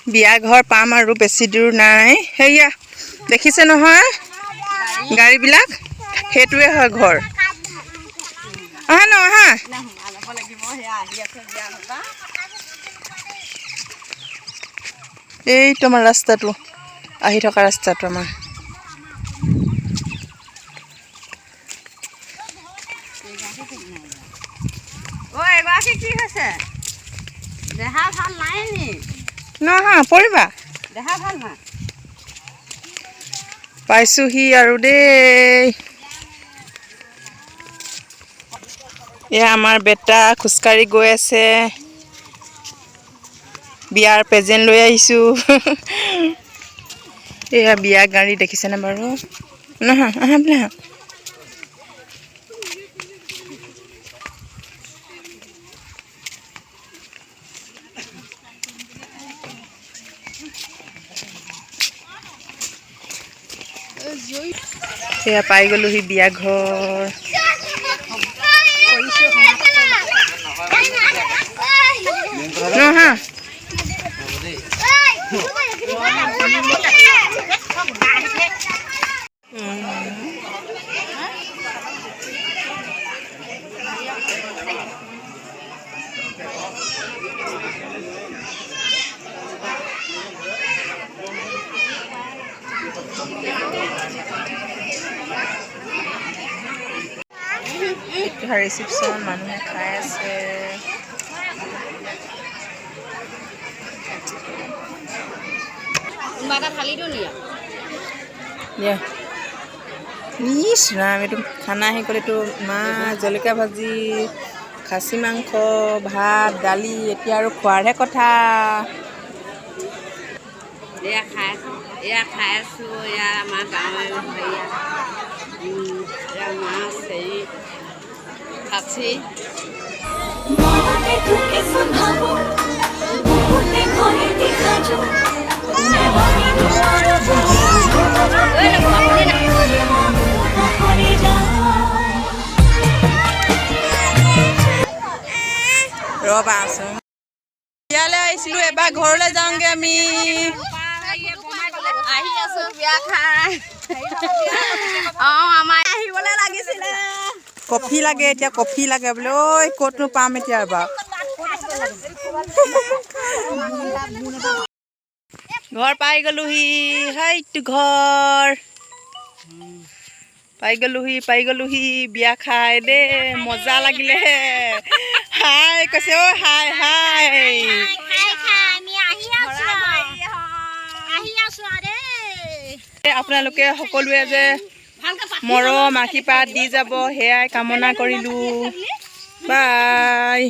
বিয়া ঘৰ পাম আৰু বেছি দূৰ নাই। সেয়া দেখিছে নহয় গাড়ীবিলাক, সেইটোৱে হয় ঘৰ। আহা ন আহা। এইটো আমাৰ ৰাস্তাটো, আহি থকা ৰাস্তাটো আমাৰ। কি হৈছে? দেহা ভাল নাই নি? নহা পৰিবা। দেহা ভাল নাই? পাইছোহি আৰু দেই। এয়া আমাৰ বেটা খোজকাঢ়ি গৈ আছে। বিয়াৰ প্ৰেজেন্ট লৈ আহিছোঁ। এয়া বিয়া গাড়ী দেখিছেনে বাৰু? নহা আহা বোলে আহা। সেয়া পাই গ'লোহি বিয়া ঘৰ। নহা ৰিচিপশ্যন মানুহে খাই আছে। ইছ ৰাম, এইটো খানা আহি গ'ল। এইটো মাছ, জলকীয়া ভাজি, খাচী মাংস, ভাত, দালি। এতিয়া আৰু খোৱাৰহে কথা। এয়া খাই আছোঁ। এয়া আমাৰ গাঁৱৰ হেৰিয়া এয়া মাছ হেৰি খাচী। ৰবা আছোঁ। বিয়ালৈ আহিছিলোঁ, এবাৰ ঘৰলৈ যাওঁগে আমি। আহি আছো বিয়া খাই। আমাৰ আহিবলৈ লাগিছিলে। কফি লাগে, এতিয়া কফি লাগে বোলে। ঐ ক'তনো পাম এতিয়া বাৰু। ঘৰ পাই গ'লোহি। সেইটো ঘৰ পাই গ'লোহি বিয়া খাই দেই। মজা লাগিলে। হাই কৈছে অ' হাই হাই। আপোনালোকে সকলোৱে যে মৰম আশীৰ্বাদ দি যাব, সেয়াই কামনা কৰিলোঁ। বাই।